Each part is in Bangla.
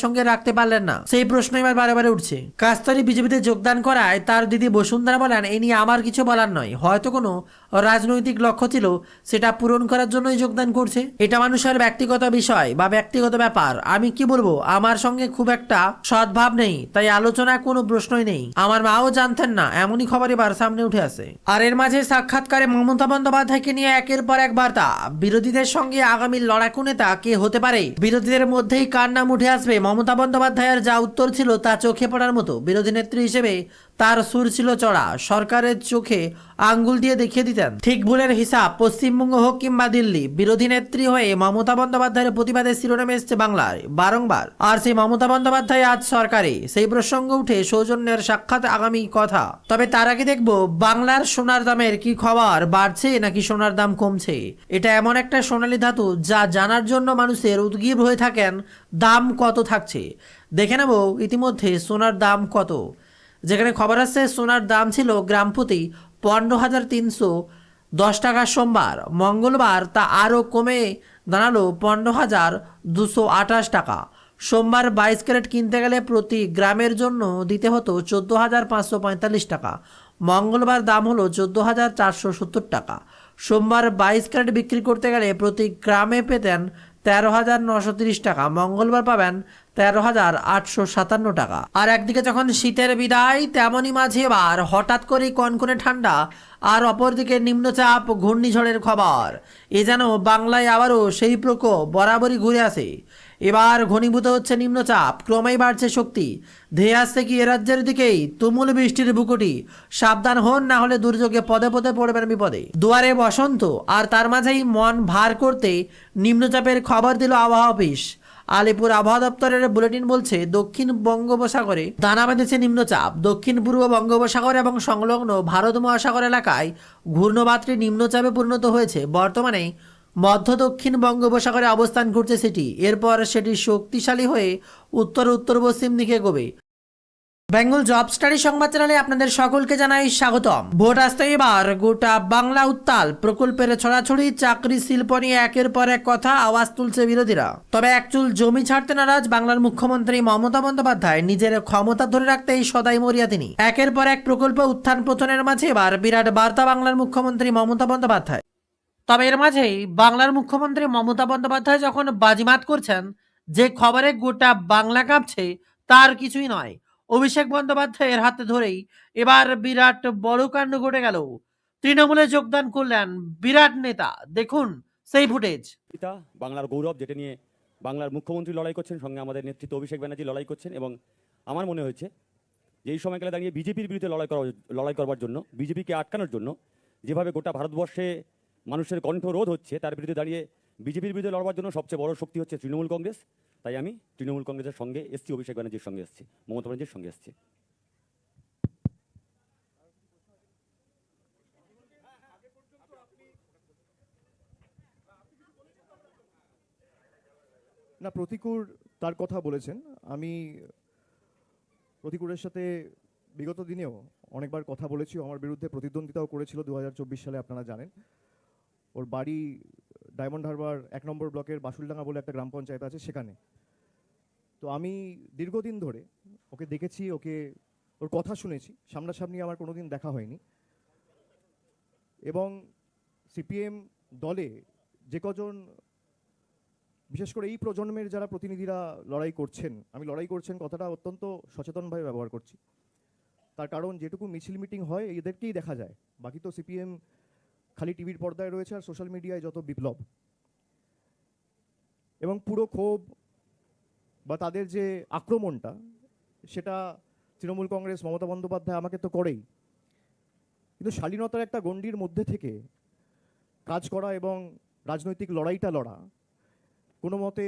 সঙ্গে রাখতে পারলেন না, সেই প্রশ্ন এবার বারে বারে উঠছে। কাস্তারি বিজেপিতে যোগদান করায় তার দিদি বসুন্ধরা বলেন, এই নিয়ে আমার কিছু বলার নয়, হয়তো কোনো রাজনৈতিক লক্ষ্য ছিল, সেটা পূরণ করার জন্যই যোগদান করছে। এটা মানুষের ব্যক্তিগত বিষয় বা ব্যক্তিগত ব্যাপার। আমি কি বলবো, আমার সঙ্গে খুব একটা সদ্ভাব নেই, তাই আলোচনা কোনো প্রশ্নই নেই। আমার মাও জানতেন না, এমনই খবর এবার সামনে উঠে আসে। আর এর মাঝে সাক্ষাৎকারে মমতা বন্দ্যোপাধ্যায়কে নিয়ে একের পর এক বার্তা। বিরোধীদের সঙ্গে আগামী লড়াকু নেতা কে হতে পারে, বিরোধীদের মধ্যেই কার নাম উঠে আসবে, মমতা বন্দ্যোপাধ্যায়ের যা উত্তর ছিল তা চোখে পড়ার মতো। বিরোধী নেত্রী হিসেবে তার সুর ছিল চড়া, সরকারের চোখে আঙ্গুল দিয়ে দেখিয়ে দিতেন ঠিক ভুলের হিসাব। পশ্চিমবঙ্গ হোক কিংবা দিল্লি, বিরোধী নেত্রী হয়ে মমতা বন্দ্যোপাধ্যায়ের প্রতিবাদের শিরোনামে এসছে বাংলায় বারংবার। আর সেই মমতা বন্দ্যোপাধ্যায় আজ সরকারে, সেই প্রসঙ্গ উঠে সৌজন্যের সাক্ষাৎ আগামী কথা। তবে তার আগে দেখবো বাংলার সোনার দামের কি খবর, বাড়ছে নাকি সোনার দাম কমছে। এটা এমন একটা সোনালী ধাতু যা জানার জন্য মানুষের উদগ্রীব হয়ে থাকেন। দাম কত থাকছে দেখে নেব ইতিমধ্যে সোনার দাম কত। যেখানে খবর আসছে সোনার দাম ছিল গ্রাম প্রতি 15,310 টাকা সোমবার, মঙ্গলবার তা আরও কমে দাঁড়ালো 15,228 টাকা। সোমবার 22 ক্যারেট কিনতে গেলে প্রতি গ্রামের জন্য দিতে হতো 14,545 টাকা, মঙ্গলবার দাম হলো 14,470 টাকা। সোমবার 22 ক্যারেট বিক্রি করতে গেলে প্রতি গ্রামে পেতেন 13,930 টাকা, মঙ্গলবার পাবেন 13,857 টাকা। আর একদিকে যখন শীতের বিদায়, তেমনই মাঝে এবার হঠাৎ করে কনকনে ঠান্ডা, আর অপরদিকে নিম্নচাপ ঘূর্ণিঝড়ের খবর। এ যেন বাংলায় আবারও সেই প্রকোপ বরাবরই ঘুরে আসে। এবার ঘনীভূত হচ্ছে নিম্নচাপ, ক্রমেই বাড়ছে শক্তি, ধেয়ে আসছে কি এ রাজ্যের দিকেই তুমুল বৃষ্টির বুকুটি। সাবধান হন, না হলে দুর্যোগে পদে পদে পড়বেন বিপদে। দুয়ারে বসন্ত, আর তার মাঝেই মন ভার করতে নিম্নচাপের খবর দিল আবহাওয়া অফিস। আলিপুর আবহাওয়া দপ্তরের বুলেটিন বলছে, দক্ষিণ বঙ্গোপসাগরে দানা বেঁধেছে নিম্নচাপ। দক্ষিণ পূর্ব বঙ্গোপসাগর এবং সংলগ্ন ভারত মহাসাগর এলাকায় ঘূর্ণবাতটি নিম্নচাপে পরিণত হয়েছে। বর্তমানে মধ্য দক্ষিণ বঙ্গোপসাগরে অবস্থান করছে সেটি। এরপর সেটি শক্তিশালী হয়ে উত্তর উত্তর পশ্চিম দিকে এগোবে। বেঙ্গল জব স্টাডি সংবাদ চ্যানেলে আপনাদের সকলকে জানাই স্বাগতম। ভোট আসতে এবার গোটা বাংলা উত্তাল, প্রকল্পের ছড়াছড়ি, চাকরি শিল্প নিয়ে একের পর এক কথা আওয়াজ তুলছে বিরোধীরা। তবে একচুল জমি ছাড়তে নারাজ বাংলার মুখ্যমন্ত্রী মমতা বন্দ্যোপাধ্যায়। নিজের ক্ষমতা ধরে রাখতেই সদাই মরিয়া তিনি। একের পর এক প্রকল্প উত্থান পতনের মাঝে এবার বিরাট বার্তা বাংলার মুখ্যমন্ত্রী মমতা বন্দ্যোপাধ্যায়। তবে এর মাঝেই বাংলার মুখ্যমন্ত্রী মমতা বন্দ্যোপাধ্যায় যখন বাজিমাত করছেন যে খবরে গোটা বাংলা কাঁপছে, তার কিছুই নয়। অভিষেক বন্দ্যোপাধ্যায়ের হাতে ধরেই এবার বিরাট বড় কাণ্ড ঘটে গেল। তৃণমূলে যোগদান করলেন বিরাট নেতা, দেখুন সেই ফুটেজ। এটা বাংলার গৌরব, যেটা নিয়ে বাংলার মুখ্যমন্ত্রী লড়াই করছেন, সঙ্গে আমাদের নেতৃত্ব অভিষেক ব্যানার্জি লড়াই করছেন। এবং আমার মনে হয়েছে যে এই সময়কালে দাঁড়িয়ে বিজেপির বিরুদ্ধে লড়াই করবার জন্য, বিজেপিকে আটকানোর জন্য, যেভাবে গোটা ভারতবর্ষে মানুষের কণ্ঠরোধ হচ্ছে, তার বিরুদ্ধে দাঁড়িয়ে বিজেপির বিরুদ্ধে লড়বার জন্য সবচেয়ে বড় শক্তি হচ্ছে তৃণমূল কংগ্রেস। তাই আমি তৃণমূল কংগ্রেসের সঙ্গে এসছি, অভিষেক ব্যানার্জির সঙ্গে এসছি, মমতা ব্যানার্জির সঙ্গে এসছি। না, প্রতিকূল তার কথা বলেছেন। আমি প্রতিকূলের সাথে বিগত দিনেও অনেকবার কথা বলেছি। আমার বিরুদ্ধে প্রতিদ্বন্দ্বিতাও করেছিল 2024 সালে, আপনারা জানেন। ওর বাড়ি ডায়মন্ড হারবার 1 নম্বর ব্লকের বাসুলডাঙ্গা বলে একটা গ্রাম পঞ্চায়েত আছে, সেখানে। তো আমি দীর্ঘদিন ধরে ওকে দেখেছি, ওর কথা শুনেছি। সামনাসামনি আমার কোনোদিন দেখা হয়নি। এবং সিপিএম দলে যে কজন, বিশেষ করে এই প্রজন্মের যারা প্রতিনিধিরা লড়াই করছেন, আমি লড়াই করছেন কথাটা অত্যন্ত সচেতনভাবে ব্যবহার করছি। তার কারণ যেটুকু মিছিল মিটিং হয় এদেরকেই দেখা যায়, বাকি তো সিপিএম খালি টিভির পর্দায় রয়েছে আর সোশ্যাল মিডিয়ায় যত বিপ্লব। এবং পুরো ক্ষোভ বা তাদের যে আক্রমণটা, সেটা তৃণমূল কংগ্রেস, মমতা বন্দ্যোপাধ্যায় আমাকে তো করেই। কিন্তু শালীনতার একটা গণ্ডির মধ্যে থেকে কাজ করা এবং রাজনৈতিক লড়াইটা লড়া, কোনো মতে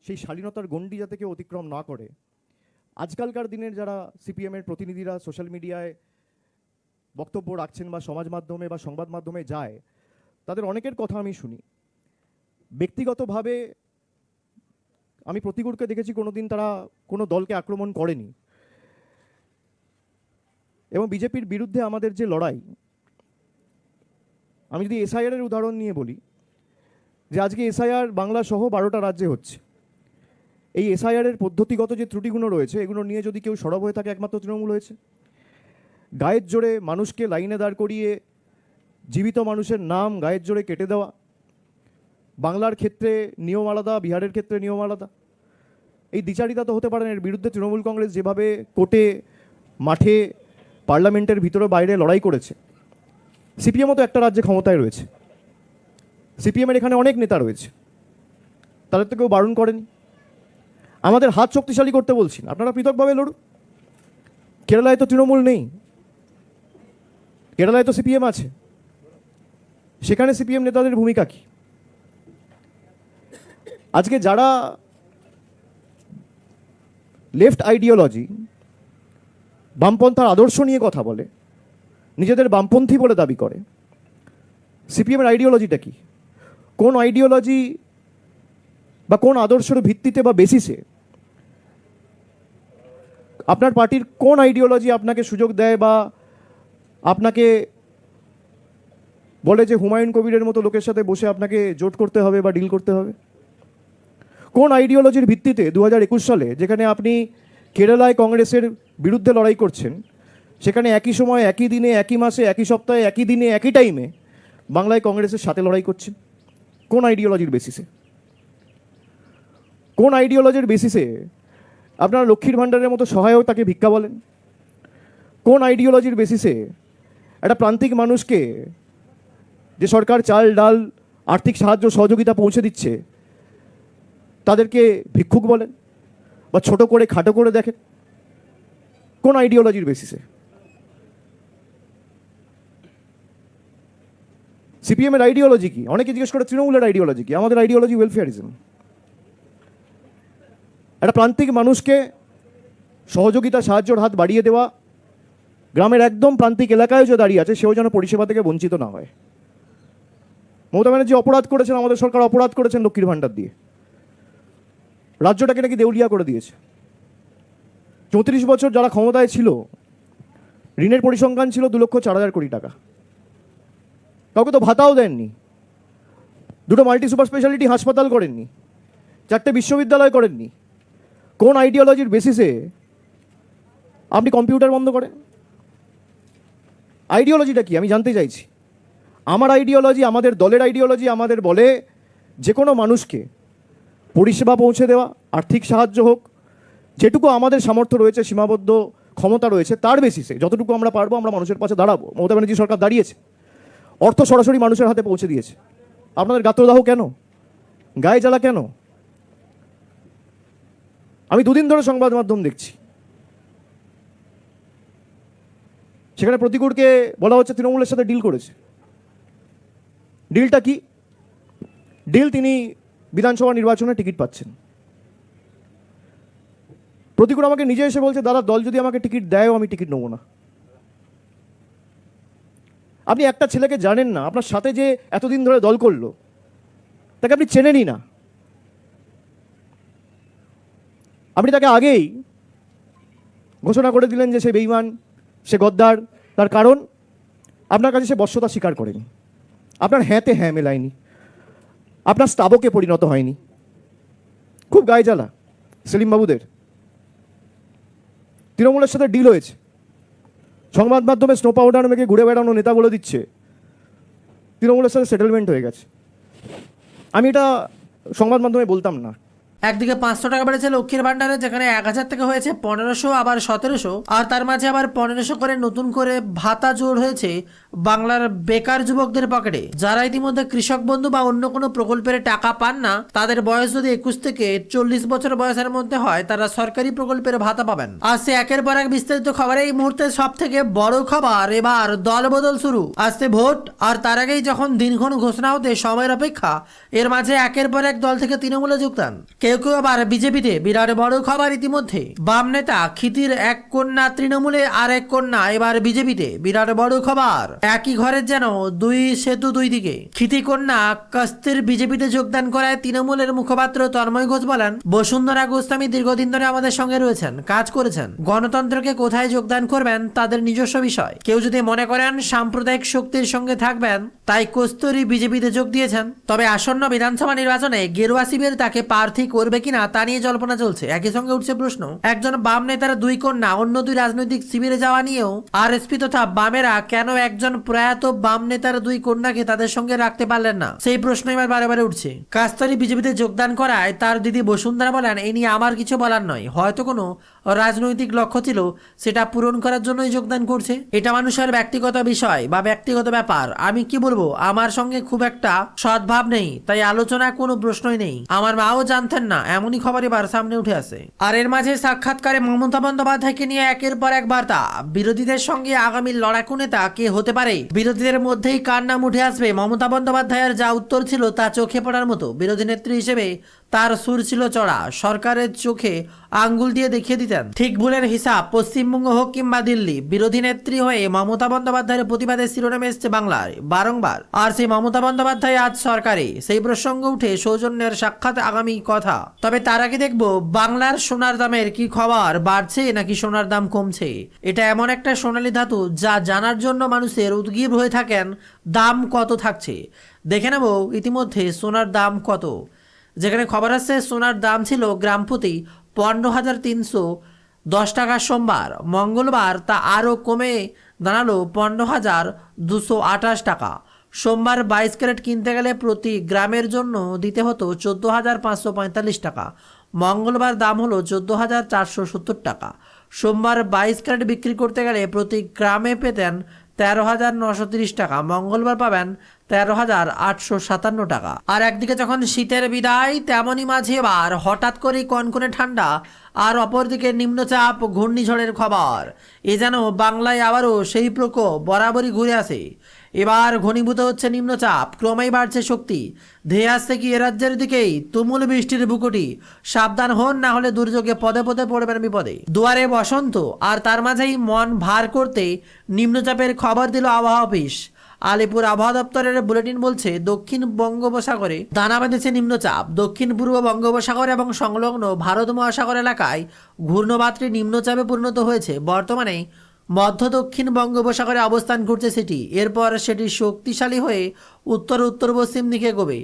সেই শালীনতার গণ্ডি যাতে কেউ অতিক্রম না করে। আজকালকার দিনের যারা সিপিএমের প্রতিনিধিরা সোশ্যাল মিডিয়ায় বক্তব্য রাখছেন বা সমাজ মাধ্যমে বা সংবাদ মাধ্যমে যায়, তাদের অনেকের কথা আমি শুনি। ব্যক্তিগতভাবে আমি প্রতিকূলকে দেখেছি কোনোদিন তারা কোনো দলকে আক্রমণ করেনি। এবং বিজেপির বিরুদ্ধে আমাদের যে লড়াই, আমি যদি এসআইআর উদাহরণ নিয়ে বলি, যে আজকে এসআইআর বাংলা সহ 12টা রাজ্যে হচ্ছে। এই এসআইআর এর পদ্ধতিগত যে ত্রুটিগুলো রয়েছে এগুলো নিয়ে যদি কেউ সরব হয়ে থাকে একমাত্র তৃণমূল হয়েছে। গায়ের জোরে মানুষকে লাইনে দাঁড় করিয়ে জীবিত মানুষের নাম গায়ের জোরে কেটে দেওয়া, বাংলার ক্ষেত্রে নিয়ম আলাদা, বিহারের ক্ষেত্রে নিয়ম আলাদা, এই দ্বিচারিতা তো হতে পারে না। এর বিরুদ্ধে তৃণমূল কংগ্রেস যেভাবে কোর্টে, মাঠে, পার্লামেন্টের ভিতরে বাইরে লড়াই করেছে, সিপিএমও তো একটা রাজ্যে ক্ষমতায় রয়েছে, সিপিএমের এখানে অনেক নেতা রয়েছে, তাদের তো কেউ বারণ করেনি। আমাদের হাত শক্তিশালী করতে বলছি না, আপনারা পৃথকভাবে লড়ুন। কেরালায় তো তৃণমূল নেই, কেরালায় তো সিপিএম আছে, সেখানে সিপিএম নেতাদের ভূমিকা কি? আজকে যারা লেফট আইডিওলজি, বামপন্থার আদর্শ নিয়ে কথা বলে, নিজেদের বামপন্থী বলে দাবি করে, সিপিএমের আইডিওলজিটা কি? কোন আইডিওলজি বা কোন আদর্শের ভিত্তিতে বা বেসিসে আপনার পার্টির কোন আইডিওলজি আপনাকে সুযোগ দেয় বা আপনাকে বলে যে হুমায়ুন কবিরের মতো লোকের সাথে বসে আপনাকে জোট করতে হবে বা ডিল করতে হবে? কোন আইডিওলজির ভিত্তিতে 2021 সালে যেখানে আপনি কেরালায় কংগ্রেসের বিরুদ্ধে লড়াই করছেন, সেখানে একই সময়, একই দিনে, একই মাসে, একই সপ্তাহে, একই দিনে, একই টাইমে বাংলায় কংগ্রেসের সাথে লড়াই করছেন? কোন আইডিওলজির বেসিসে? কোন আইডিওলজির বেসিসে আপনারা লক্ষ্মীর ভাণ্ডারের মতো সহায়তাকে ভিক্ষা বলেন? কোন আইডিওলজির বেসিসে একটা প্রান্তিক মানুষকে যে সরকার চাল, ডাল, আর্থিক সাহায্য, সহযোগিতা পৌঁছে দিচ্ছে, তাদেরকে ভিক্ষুক বলেন বা ছোট করে, খাটো করে দেখেন? কোন আইডিওলজির বেসিসে? সিপিএমের আইডিওলজি কি? অনেকে জিজ্ঞেস করে তৃণমূলের আইডিওলজি কি? আমাদের আইডিওলজি ওয়েলফেয়ারিজম। একটা প্রান্তিক মানুষকে সহযোগিতা, সাহায্যের হাত বাড়িয়ে দেওয়া, গ্রামের একদম প্রান্তিক এলাকায় যে দাঁড়িয়ে আছে সেও যেন পরিষেবা থেকে বঞ্চিত না হয়। মমতা ব্যানার্জি অপরাধ করেছেন, আমাদের সরকার অপরাধ করেছেন লক্ষ্মীর ভাণ্ডার দিয়ে, রাজ্যটাকে নাকি দেউলিয়া করে দিয়েছে। 34 বছর যারা ক্ষমতায় ছিল, ঋণের পরিসংখ্যান ছিল 2,04,000 কোটি টাকা, কাউকে তো ভাতাও দেননি, 2টো মাল্টি সুপার স্পেশালিটি হাসপাতাল করেননি, 4টে বিশ্ববিদ্যালয় করেননি। কোন আইডিওলজির বেসিসে আপনি কম্পিউটার বন্ধ করেন? আইডিওলজিটা কি আমি জানতে চাইছি। আমার আইডিওলজি, আমাদের দলের আইডিওলজি আমাদের বলে যে কোনো মানুষকে পরিষেবা পৌঁছে দেওয়া, আর্থিক সাহায্য হোক, যেটুকু আমাদের সামর্থ্য রয়েছে, সীমাবদ্ধ ক্ষমতা রয়েছে, তার বেসিসে যতটুকু আমরা পারবো আমরা মানুষের পাশে দাঁড়াবো। মমতা ব্যানার্জি সরকার দাঁড়িয়েছে, অর্থ সরাসরি মানুষের হাতে পৌঁছে দিয়েছে। আপনাদের গাত্রদাহ কেন? গায়ে জ্বালা কেন? আমি 2 দিন ধরে সংবাদ মাধ্যম দেখছি, সেখানে প্রতিকূলকে বলা হচ্ছে তৃণমূলের সাথে ডিল করেছে। ডিলটা কি? ডিল তিনি বিধানসভা নির্বাচনে টিকিট পাচ্ছেন। প্রতিকূল আমাকে নিজে এসে বলছে, দাদা দল যদি আমাকে টিকিট দেয়ও আমি টিকিট নেবো না। আপনি একটা ছেলেকে জানেন না, আপনার সাথে যে এতদিন ধরে দল করলো তাকে আপনি চেনেনই না, আপনি তাকে আগেই ঘোষণা করে দিলেন যে সে বেঈমান, সে গদ্দার। তার কারণ আপনার কাছে সে বশ্যতা স্বীকার করেনি, আপনার হ্যাঁতে হ্যাঁ মেলায়নি, আপনার স্তাবকে পরিণত হয়নি। খুব গায়ে জ্বালা সেলিম বাবুদের। তৃণমূলের সাথে ডিল হয়েছে, সংবাদ মাধ্যমে স্নো পাউডার মেখে ঘুরে বেড়ানো নেতা বলে দিচ্ছে তৃণমূলের সাথে সেটেলমেন্ট হয়ে গেছে। আমি এটা সংবাদ মাধ্যমে বলতাম না। একদিকে 500 টাকা বেড়েছে লক্ষ্মীর ভান্ডারে, যেখানে 1000 থেকে হয়েছে 1500, আবার 1700, আর তার মাঝে আবার 1500 করে নতুন করে ভাতা জোর হয়েছে বাংলার বেকার যুবকদের পকেটে, যারা ইতিমধ্যে কৃষক বন্ধু বা অন্য কোনো প্রকল্পের টাকা পান না। তাদের বয়স যদি 21 থেকে 40 বছর বয়সের মধ্যে হয়, তারা সরকারি প্রকল্পের ভাতা পাবেন। আসছে একের পর এক বিস্তারিত খবরে এই মুহূর্তে সব থেকে বড় খবর, এবার দল বদল শুরু। আসছে ভোট, আর তার আগেই যখন দিনক্ষণ ঘোষণা হতে সময়ের অপেক্ষা, এর মাঝে একের পর এক দল থেকে তৃণমূলে যোগদান, কেউ কেউ আবার বিজেপিতে। বিরাট বড় খবর, ইতিমধ্যে বাম নেতা ক্ষিতির এক কন্যা তৃণমূলে, আর এক কন্যা এবার বিজেপিতে। বিরাট বড় খবর, একই ঘরের যেন 2 সেতু 2 দিকে। ক্ষিতি কন্যা কাস্তির বিজেপিতে যোগদান করায় তৃণমূলের মুখপাত্র তন্ময় ঘোষ বলেন, বসুন্ধরা গোস্বামী দীর্ঘদিন ধরে আমাদের সঙ্গে রয়েছেন, কাজ করেছেন। গণতন্ত্রকে কোথায় যোগদান করবেন তাদের নিজস্ব বিষয়। কেউ যদি মনে করেন সাম্প্রদায়িক শক্তির সঙ্গে থাকবেন, তাই কস্তুরী বিজেপিতে যোগ দিয়েছেন। তবে আসন্ন বিধানসভা নির্বাচনে গেরুয়া শিবির তাকে প্রার্থী করে করবে কিনা তা নিয়ে জল্পনা চলছে। একই সঙ্গে উঠছে প্রশ্ন, একজন বাম নেতার দুই কন্যা অন্য দুই রাজনৈতিক শিবিরে যাওয়া নিয়েও আরএসপি তথা বামেরা কেন একজন প্রয়াত বাম নেতার দুই কন্যাকে তাদের সঙ্গে রাখতে পারলেন না, সেই প্রশ্ন এবার বারে বারে উঠছে। কাস্তারি বিজেপিতে যোগদান করায় তার দিদি বসুন্ধরা বলেন, এই নিয়ে আমার কিছু বলার নয়, হয়তো কোনো রাজনৈতিক লক্ষ্য ছিল, সেটা পূরণ করার জন্যই যোগদান করছে। এটা মানুষের ব্যক্তিগত বিষয় বা ব্যক্তিগত ব্যাপার। আমি কি বলবো, আমার সঙ্গে খুব একটা সদ্ভাব নেই, তাই আলোচনা কোনো প্রশ্নই নেই। আমার মাও জানতেন না, এমনই খবর এবার সামনে উঠে আসে। আর এর মাঝে সাক্ষাৎকারে মমতা বন্দ্যোপাধ্যায়কে নিয়ে একের পর এক বার্তা। বিরোধীদের সঙ্গে আগামী লড়াকু নেতা কে হতে পারে, বিরোধীদের মধ্যেই কার নাম উঠে আসবে, মমতা বন্দ্যোপাধ্যায়ের যা উত্তর ছিল তা চোখে পড়ার মতো। বিরোধী নেত্রী হিসেবে তার সুর ছিল চড়া, সরকারের চোখে আঙ্গুল দিয়ে দেখিয়ে দিতেন ঠিক ভুলের হিসাব। পশ্চিমবঙ্গ হোক কিংবা দিল্লি, বিরোধী নেত্রী হয়ে মমতা বন্দ্যোপাধ্যায়ের প্রতিবাদের শিরোনামে এসছে বাংলায় বারংবার। আর সেই মমতা বন্দ্যোপাধ্যায় আজ সরকারে, সেই প্রসঙ্গ উঠে সৌজন্যের সাক্ষাৎ আগামী কথা। তবে তার আগে দেখবো বাংলার সোনার দামের কি খবর, বাড়ছে নাকি সোনার দাম কমছে। এটা এমন একটা সোনালী ধাতু যা জানার জন্য মানুষের উদগ্রীব হয়ে থাকেন। দাম কত থাকছে দেখে নেব ইতিমধ্যে সোনার দাম কত। যেখানে খবর আসছে সোনার দাম ছিল গ্রাম প্রতি 15,310 টাকা সোমবার, মঙ্গলবার তা আরও কমে দাঁড়ালো 15,228 টাকা। সোমবার 22 ক্যারেট কিনতে গেলে প্রতি গ্রামের জন্য দিতে হতো 14,545 টাকা, মঙ্গলবার দাম হলো 14,470 টাকা। সোমবার 22 ক্যারেট বিক্রি করতে গেলে প্রতি গ্রামে পেতেন 13,930 টাকা, মঙ্গলবার পাবেন 13,857 টাকা। আর একদিকে যখন শীতের বিদায়, তেমনই মাঝে এবার হঠাৎ করে কনকনে ঠান্ডা, আর অপরদিকে নিম্নচাপ ঘূর্ণিঝড়ের খবর। এ যেন বাংলায় আবারও সেই প্রকোপ বরাবরই ঘুরে আসে। এবার ঘনীভূত হচ্ছে নিম্নচাপ, ক্রমেই বাড়ছে শক্তি, ধেয়ে আসছে কি এ রাজ্যের দিকেই তুমুল বৃষ্টির বুকুটি। সাবধান হন, না হলে দুর্যোগে পদে পদে পড়বেন বিপদে। দুয়ারে বসন্ত, আর তার মাঝেই মন ভার করতে নিম্নচাপের খবর দিল আবহাওয়া অফিস। আলিপুর আবহাওয়া দপ্তরের বুলেটিন বলছে, দক্ষিণ বঙ্গোপসাগরে দানা বেঁধেছে নিম্নচাপ। দক্ষিণ পূর্ব বঙ্গোপসাগর এবং সংলগ্ন ভারত মহাসাগর এলাকায় ঘূর্ণবাতটি নিম্নচাপে পরিণত হয়েছে। বর্তমানে মধ্য দক্ষিণ বঙ্গোপসাগরে অবস্থান করছে সেটি। এরপর সেটি শক্তিশালী হয়ে উত্তর উত্তর পশ্চিম দিকে এগোবে।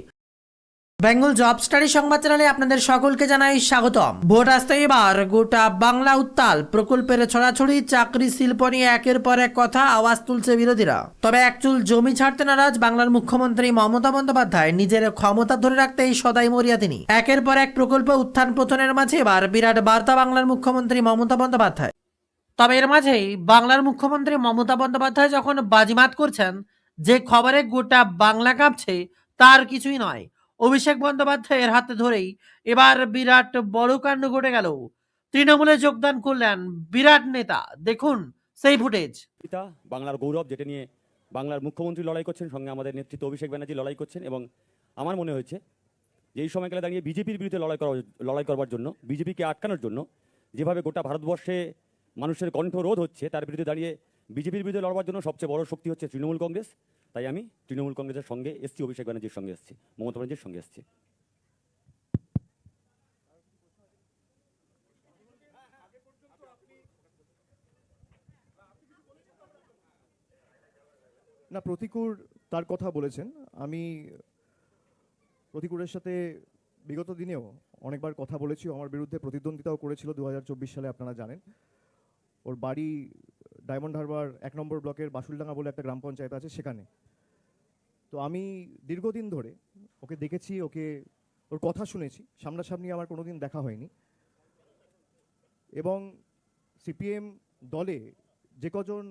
বেঙ্গল জব স্টাডি সংবাদ চ্যানেলে আপনাদের সকলকে জানাই স্বাগতম। ভোট আসতে এবার গোটা বাংলা উত্তাল, প্রকল্পের ছড়াছড়ি, চাকরি শিল্প নিয়ে একের পর এক কথা আওয়াজ তুলছে বিরোধীরা। তবে একচুল জমি ছাড়তে নারাজ বাংলার মুখ্যমন্ত্রী মমতা বন্দ্যোপাধ্যায়। নিজের ক্ষমতা ধরে রাখতেই সদাই মরিয়া তিনি। একের পর এক প্রকল্প উত্থান পতনের মাঝে এবার বিরাট বার্তা বাংলার মুখ্যমন্ত্রী মমতা বন্দ্যোপাধ্যায়। তবে এর মাঝেই বাংলার মুখ্যমন্ত্রী মমতা বন্দ্যোপাধ্যায় যখন বাজিমাত করছেন যে খবরে গোটা বাংলা কাঁপছে, তার কিছুই নয়। অভিষেক বন্দ্যোপাধ্যায়ের হাতে ধরেই এবার বিরাট বড় কাণ্ড ঘটে গেল। তৃণমূলে যোগদান করলেন বিরাট নেতা, দেখুন সেই ফুটেজ। এটা বাংলার গৌরব, যেটা নিয়ে বাংলার মুখ্যমন্ত্রী লড়াই করছেন, সঙ্গে আমাদের নেতৃত্ব অভিষেক ব্যানার্জি লড়াই করছেন। এবং আমার মনে হয়েছে যে এই সময়কালে দাঁড়িয়ে বিজেপির বিরুদ্ধে লড়াই করবার জন্য, বিজেপিকে আটকানোর জন্য, যেভাবে গোটা ভারতবর্ষে মানুষের কণ্ঠরোধ হচ্ছে, তার বিরুদ্ধে দাঁড়িয়ে বিজেপির বিরুদ্ধে লড়বার জন্য সবচেয়ে বড় শক্তি হচ্ছে তৃণমূল কংগ্রেস। তাই আমি তৃণমূল কংগ্রেসের সঙ্গে এসছি, অভিষেক ব্যানার্জির সঙ্গে এসছি, মমতা ব্যানার্জির সঙ্গে এসছি। না, প্রতিকূর তার কথা বলেছেন। আমি প্রতিকূরের সাথে বিগত দিনেও অনেকবার কথা বলেছি। আমার বিরুদ্ধে প্রতিদ্বন্দ্বিতাও করেছিল 2024 সালে, আপনারা জানেন। ওর বাড়ি ডায়মন্ড হারবার 1 নম্বর ব্লকের বাসুলডাঙ্গা বলে একটা গ্রাম পঞ্চায়েত আছে, সেখানে। তো আমি দীর্ঘদিন ধরে ওকে দেখেছি, ওর কথা শুনেছি, সামনাসামনি আমার কোনোদিন দেখা হয়নি। এবং সিপিএম দলে যে কজন,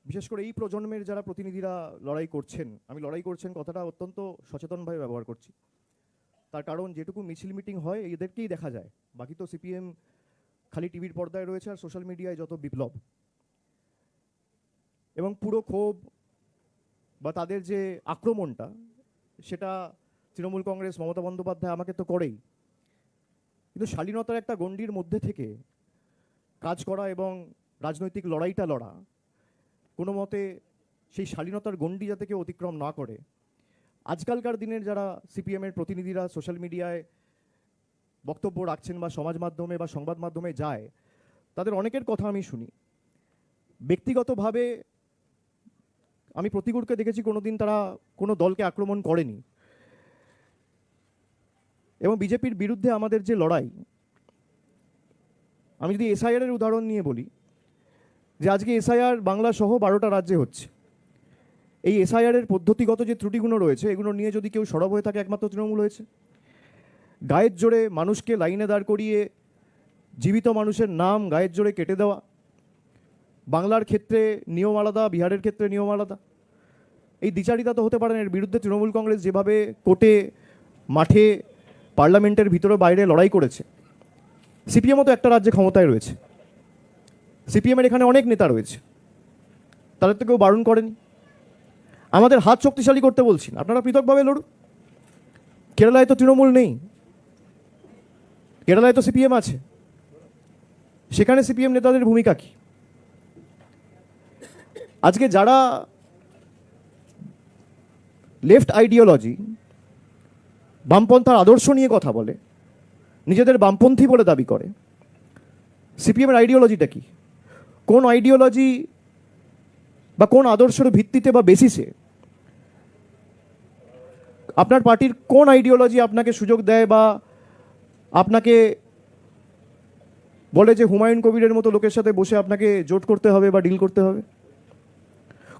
বিশেষ করে এই প্রজন্মের যারা প্রতিনিধিরা লড়াই করছেন, আমি লড়াই করছেন কথাটা অত্যন্ত সচেতনভাবে ব্যবহার করছি। তার কারণ যেটুকু মিছিল মিটিং হয় এদেরকেই দেখা যায়, বাকি তো সিপিএম খালি টিভির পর্দায় রয়েছে আর সোশ্যাল মিডিয়ায় যত বিপ্লব। এবং পুরো ক্ষোভ বা তাদের যে আক্রমণটা, সেটা তৃণমূল কংগ্রেস মমতা বন্দ্যোপাধ্যায় আমাকে তো করেই, কিন্তু শালীনতার একটা গণ্ডির মধ্যে থেকে কাজ করা এবং রাজনৈতিক লড়াইটা লড়া, কোনো মতে সেই শালীনতার গণ্ডি যাতে কেউ অতিক্রম না করে। আজকালকার দিনের যারা সিপিএমের প্রতিনিধিরা সোশ্যাল মিডিয়ায় বক্তব্য রাখছেন বা সমাজ মাধ্যমে বা সংবাদ মাধ্যমে যায়, তাদের অনেকের কথা আমি শুনি। ব্যক্তিগতভাবে আমি প্রতিকূলকে দেখেছি কোনোদিন তারা কোনো দলকে আক্রমণ করেনি। এবং বিজেপির বিরুদ্ধে আমাদের যে লড়াই, আমি যদি এসআইআর এর উদাহরণ নিয়ে বলি, যে আজকে এসআইআর বাংলা সহ 12টা রাজ্যে হচ্ছে, এই এসআইআর এর পদ্ধতিগত যে ত্রুটিগুলো রয়েছে এগুলো নিয়ে যদি কেউ সরব হয়ে থাকে একমাত্র তৃণমূল হয়েছে। গায়ের জোরে মানুষকে লাইনে দাঁড় করিয়ে জীবিত মানুষের নাম গায়ের জোরে কেটে দেওয়া, বাংলার ক্ষেত্রে নিয়ম আলাদা, বিহারের ক্ষেত্রে নিয়ম আলাদা, এই দ্বিচারিতা তো হতে পারে না। এর বিরুদ্ধে তৃণমূল কংগ্রেস যেভাবে কোর্টে, মাঠে, পার্লামেন্টের ভিতরে বাইরে লড়াই করেছে, সিপিএমও তো একটা রাজ্যে ক্ষমতায় রয়েছে, সিপিএমের এখানে অনেক নেতা রয়েছে, তাদের তো কেউ বারণ করেনি। আমাদের হাত শক্তিশালী করতে বলছি না, আপনারা পৃথকভাবে লড়ুন। কেরালায় তো তৃণমূল নেই, কেরালায় তো সিপিএম আছে, সেখানে সিপিএম নেতাদের ভূমিকা কি? আজকে যারা লেফট আইডিওলজি, বামপন্থার আদর্শ নিয়ে কথা বলে, নিজেদের বামপন্থী বলে দাবি করে, সিপিএমের আইডিওলজিটা কি? কোন আইডিওলজি বা কোন আদর্শের ভিত্তিতে বা বেসিসে আপনার পার্টির কোন আইডিওলজি আপনাকে সুযোগ দেয় বা আপনাকে বলে যে হুমায়ুন কবিরের মতো লোকের সাথে বসে আপনাকে জোট করতে হবে বা ডিল করতে হবে?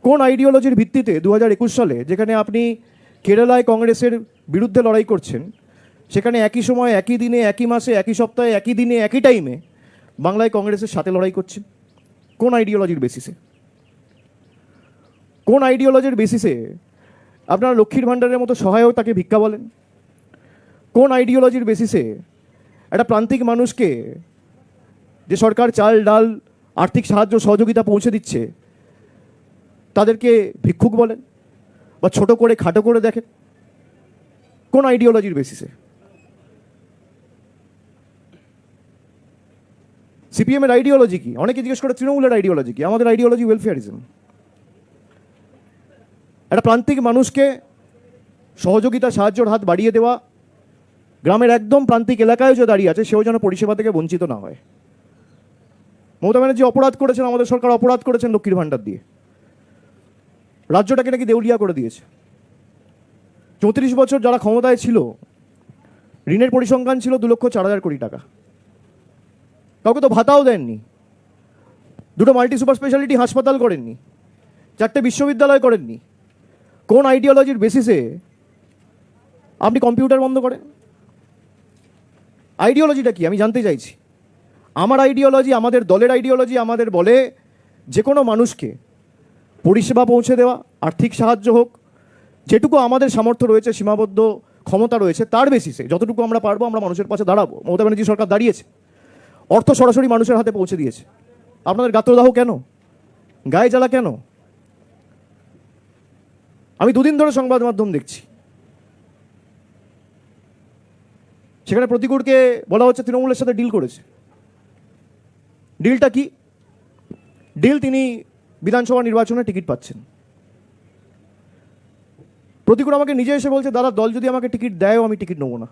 কোন আইডিওলজির ভিত্তিতে 2021 সালে, যেখানে আপনি কেরালায় কংগ্রেসের বিরুদ্ধে লড়াই করছেন, সেখানে একই সময়, একই দিনে, একই মাসে, একই সপ্তাহে, একই দিনে, একই টাইমে বাংলায় কংগ্রেসের সাথে লড়াই করছেন? কোন আইডিওলজির বেসিসে? কোন আইডিওলজির বেসিসে আপনারা লক্ষ্মীর ভাণ্ডারের মতো সহায়তাকে ভিক্ষা বলেন? কোন আইডিওলজির বেসিসে একটা প্রান্তিক মানুষকে, যে সরকার চাল ডাল আর্থিক সাহায্য সহযোগিতা পৌঁছে দিচ্ছে, তাদেরকে ভিক্ষুক বলেন বা ছোট করে খাটো করে দেখেন? কোন আইডিওলজির বেসিসে? সিপিএমের আইডিওলজি কি? অনেকে জিজ্ঞেস করে তৃণমূলের আইডিওলজি কি? আমাদের আইডিওলজি ওয়েলফেয়ারিজম। একটা প্রান্তিক মানুষকে সহযোগিতা, সাহায্যের হাত বাড়িয়ে দেওয়া, গ্রামের একদম প্রান্তিক এলাকায় যে দাঁড়িয়ে আছে সেও যেন পরিষেবা থেকে বঞ্চিত না হয়। মমতা ব্যানার্জি অপরাধ করেছেন, আমাদের সরকার অপরাধ করেছেন লক্ষ্মীর ভাণ্ডার দিয়ে, রাজ্যটাকে নাকি দেউলিয়া করে দিয়েছে। 34 বছর যারা ক্ষমতায় ছিল, ঋণের পরিসংখ্যান ছিল 2,04,000 কোটি টাকা, কাউকে তো ভাতাও দেননি, 2টো মাল্টি সুপার স্পেশালিটি হাসপাতাল করেননি, 4টে বিশ্ববিদ্যালয় করেননি। কোন আইডিওলজির বেসিসে আপনি কম্পিউটার বন্ধ করেন? আইডিওলজিটা কি আমি জানতে চাইছি। আমার আইডিওলজি, আমাদের দলের আইডিওলজি আমাদের বলে যে কোনো মানুষকে পরিষেবা পৌঁছে দেওয়া, আর্থিক সাহায্য হোক, যেটুকু আমাদের সামর্থ্য রয়েছে, সীমাবদ্ধ ক্ষমতা রয়েছে, তার বেসিসে যতটুকু আমরা পারবো আমরা মানুষের পাশে দাঁড়াবো। মমতা ব্যানার্জি সরকার দাঁড়িয়েছে, অর্থ সরাসরি মানুষের হাতে পৌঁছে দিয়েছে। আপনাদের গাত্রদাহ কেন? গায়ে জ্বালা কেন? আমি 2 দিন ধরে সংবাদ মাধ্যম দেখছি, সেখানে প্রতিকূলকে বলা হচ্ছে তৃণমূলের সাথে ডিল করেছে। ডিলটা কি? ডিল, তিনি বিধানসভা নির্বাচনে টিকিট পাচ্ছেন। প্রতিকূল আমাকে নিজে এসে বলছে, দাদা দল যদি আমাকে টিকিট দেয়ও আমি টিকিট নেবো না।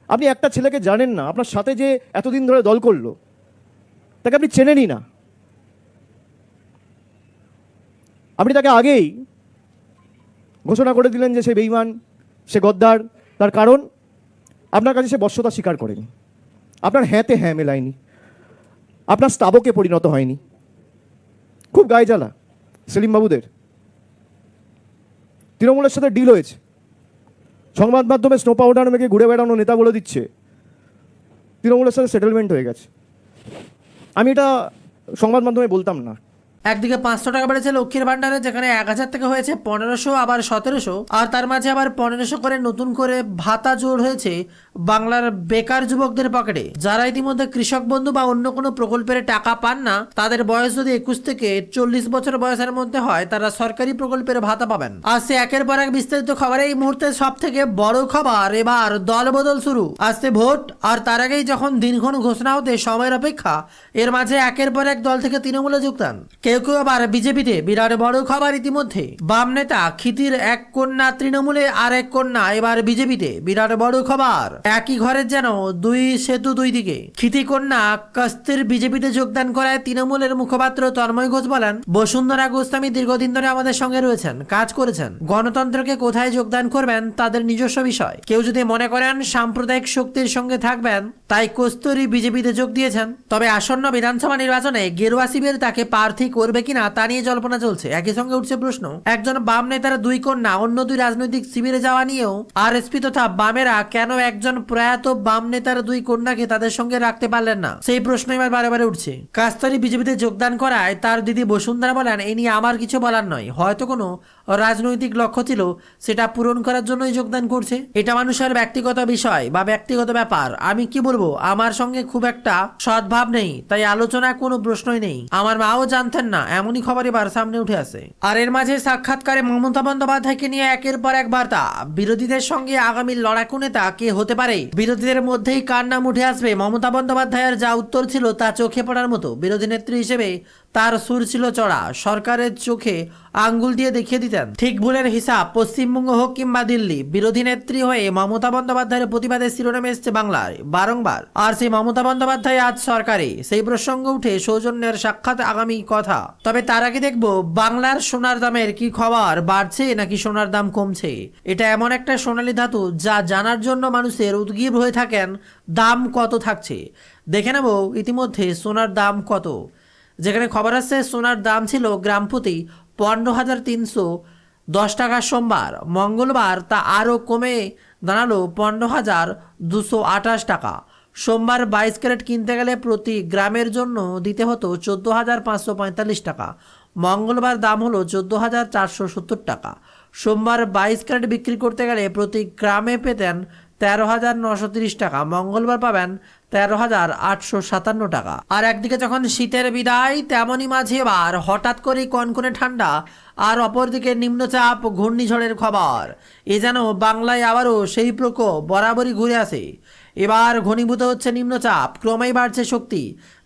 আপনি একটা ছেলেকে জানেন না, আপনার সাথে যে এতদিন ধরে দল করলো তাকে আপনি চেনেনই না, আপনি তাকে আগেই ঘোষণা করে দিলেন যে সে বেঈমান, সে গদ্দার। তার কারণ আপনার কাছে সে বশ্যতা স্বীকার করেনি, আপনার হ্যাঁতে হ্যাঁ মেলায়নি, আপনার স্তাবকে পরিণত হয়নি। খুব গায়ে জ্বালা সেলিমবাবুদের। তৃণমূলের সাথে ডিল হয়েছে, সংবাদ মাধ্যমে স্নো পাউডার মেখে ঘুরে বেড়ানো নেতা বলে দিচ্ছে তৃণমূলের সাথে সেটেলমেন্ট হয়ে গেছে। আমি এটা সংবাদ মাধ্যমে বলতাম না। একদিকে 500 টাকা বেড়েছে লক্ষ্মীর ভান্ডারে, যেখানে 1000 থেকে হয়েছে 1500, আবার 1700, আর তার মাঝে আবার 1500 করে নতুন করে ভাতা জোর হয়েছে বাংলার বেকার যুবকদের পকেটে। যারা ইতিমধ্যে কৃষক বন্ধু বা অন্য কোনো প্রকল্পের টাকা পান না, তাদের বয়স যদি 21 থেকে 40 বছর বয়সের মধ্যে হয়, তারা সরকারি প্রকল্পের ভাতা পাবেন। আসছে একের পর এক বিস্তারিত খবরে এই মুহূর্তে সব থেকে বড় খবর, এবার দল বদল শুরু। আসছে ভোট, আর তার আগেই যখন দিনক্ষণ ঘোষণা হতে সময়ের অপেক্ষা, এর মাঝে একের পর এক দল থেকে তৃণমূলে যোগদান। কেউ কেউ আবার বিজেপিতে বিরাট বড় খবর ইতিমধ্যে। বাম নেতা ক্ষিতির এক কন্যা তৃণমূলে আর এক কন্যা এবার বিজেপিতে, বিরাট বড় খবর। একই ঘরের যেন দুই সেতু দুই দিকে। ক্ষিতি কন্যা কস্তির বিজেপিতে যোগদান করায় তৃণমূলের মুখপাত্র তন্ময় ঘোষ বলেন, বসুন্ধরা গোস্বামী দীর্ঘদিন ধরে আমাদের সঙ্গে রয়েছেন, কাজ করেছেন। গণতন্ত্রকে কোথায় যোগদান করবেন তাদের নিজস্ব বিষয়। কেউ যদি মনে করেন সাম্প্রদায়িক শক্তির সঙ্গে থাকবেন তাই কস্তুরী বিজেপিতে যোগ দিয়েছেন। তবে আসন্ন বিধানসভা নির্বাচনে গেরুয়া শিবির তাকে প্রার্থী করবে কিনা তা নিয়ে জল্পনা চলছে। একই সঙ্গে উঠছে প্রশ্ন, একজন বাম নেতার দুই কন্যা অন্য দুই রাজনৈতিক শিবিরে যাওয়া নিয়েও আরএসপি তথা বামেরা কেন একজন প্রয়াত বাম নেতার দুই কন্যাকে তাদের সঙ্গে রাখতে পারলেন না, সেই প্রশ্ন এবার বারে বারে উঠছে। কাস্তারি বিজেপিতে যোগদান করায় তার দিদি বসুন্ধরা বলেন, এই নিয়ে আমার কিছু বলার নয়, হয়তো কোনো রাজনৈতিক লক্ষ্য ছিল, সেটা পূরণ করার জন্যই যোগদান করছে। এটা মানুষের ব্যক্তিগত বিষয় বা ব্যক্তিগত ব্যাপার। আমি কি বলবো, আমার সঙ্গে খুব একটা সদ্ভাব নেই, তাই আলোচনায় কোনো প্রশ্নই নেই। আমার মাও জানতেন না, এমনই খবর এবার সামনে উঠে আসে। আর এর মাঝে সাক্ষাৎকারে মমতা বন্দ্যোপাধ্যায়কে নিয়ে একের পর এক বার্তা। বিরোধীদের সঙ্গে আগামী লড়াকু নেতা কে হতে পারে, বিরোধীদের মধ্যেই কার নাম উঠে আসবে, মমতা বন্দ্যোপাধ্যায়ের যা উত্তর ছিল তা চোখে পড়ার মতো। বিরোধী নেত্রী হিসেবে তার সুর ছিল চড়া, সরকারের চোখে আঙ্গুল দিয়ে দেখিয়ে দিতেন ঠিক ভুলের হিসাব, পশ্চিমবঙ্গ হোক কিংবা দিল্লি। বিরোধী নেত্রী হয়ে মমতা বন্দ্যোপাধ্যায়ের প্রতিবাদের শিরোনামে এসছে বাংলায় বারংবার। আর সেই মমতা বন্দ্যোপাধ্যায় আজ সরকারে, সেই প্রসঙ্গ উঠে সৌজন্যের সাক্ষাৎ আগামী কথা। তবে তার আগে দেখবো বাংলার সোনার দামের কি খবর, বাড়ছে নাকি সোনার দাম কমছে। এটা এমন একটা সোনালী ধাতু যা জানার জন্য মানুষের উদ্গ্রীব হয়ে থাকেন। দাম কত থাকছে দেখে নেব ইতিমধ্যে সোনার দাম কত। যেখানে খবর আসছে সোনার দাম ছিল গ্রাম প্রতি 15,310 টাকা সোমবার, মঙ্গলবার তা আরও কমে দাঁড়ালো 15,228 টাকা। সোমবার 22 ক্যারেট কিনতে গেলে প্রতি গ্রামের জন্য দিতে হতো 14,545 টাকা, মঙ্গলবার দাম হলো 14,470 টাকা। সোমবার 22 ক্যারেট বিক্রি করতে গেলে প্রতি গ্রামে পেতেন 13,930 টাকা, মঙ্গলবার পাবেন 13,857 টাকা। আর একদিকে যখন শীতের বিদায়, তেমনই মাঝে এবার হঠাৎ করেই কনকনে ঠান্ডা, আর অপরদিকে নিম্নচাপ ঘূর্ণিঝড়ের খবর। এ যেন বাংলায় আবারও সেই প্রকোপ বরাবরই ঘুরে আসে। এবার ঘনীভূত হচ্ছে নিম্নচাপ, ক্রমেই বাড়ছে শক্তি,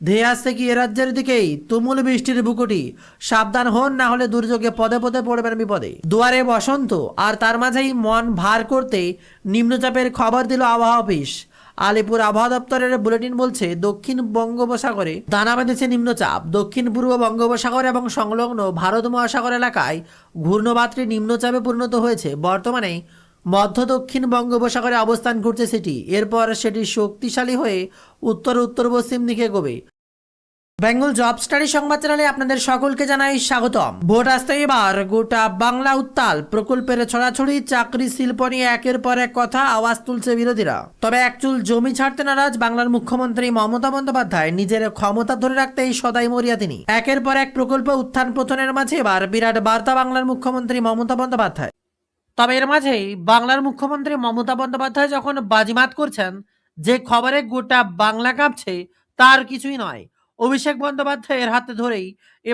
ধেয়ে আসছে কি এ রাজ্যের দিকেই তুমুল বৃষ্টির বুকুটি। সাবধান হন, না হলে দুর্যোগে পদে পদে পড়বেন বিপদে। দুয়ারে বসন্ত, আর তার মাঝেই মন ভার করতে নিম্নচাপের খবর দিল আবহাওয়া অফিস। আলিপুর আবহাওয়া দপ্তরের বুলেটিন বলছে, দক্ষিণ বঙ্গোপসাগরে দানা বেঁধেছে নিম্নচাপ। দক্ষিণ পূর্ব বঙ্গোপসাগর এবং সংলগ্ন ভারত মহাসাগর এলাকায় ঘূর্ণবাতটি নিম্নচাপে পরিণত হয়েছে। বর্তমানে মধ্য দক্ষিণ বঙ্গোপসাগরে অবস্থান করছে সেটি। এরপর সেটি শক্তিশালী হয়ে উত্তর উত্তর পশ্চিম দিকে এগোবে। বেঙ্গল জব স্টাডি সংবাদ চ্যানেলে আপনাদের সকলকে জানাই স্বাগতম। ভোট আসতে এবার গোটা বাংলা উত্তাল, প্রকল্পের ছড়াছড়ি, চাকরি শিল্প নিয়ে একের পর এক কথা আওয়াজ তুলছে বিরোধীরা। তবে একচুল জমি ছাড়তে নারাজ বাংলার মুখ্যমন্ত্রী মমতা বন্দ্যোপাধ্যায়। নিজের ক্ষমতা ধরে রাখতেই সদাই মরিয়া তিনি। একের পর এক প্রকল্প উত্থান পতনের মাঝে এবার বিরাট বার্তা বাংলার মুখ্যমন্ত্রী মমতা বন্দ্যোপাধ্যায়। তবে এর মাঝেই বাংলার মুখ্যমন্ত্রী মমতা বন্দ্যোপাধ্যায় যখন বাজিমাত করছেন যে খবরে গোটা বাংলা কাঁপছে, তার কিছুই নয়। অভিষেক বন্দ্যোপাধ্যায়ের হাতে ধরেই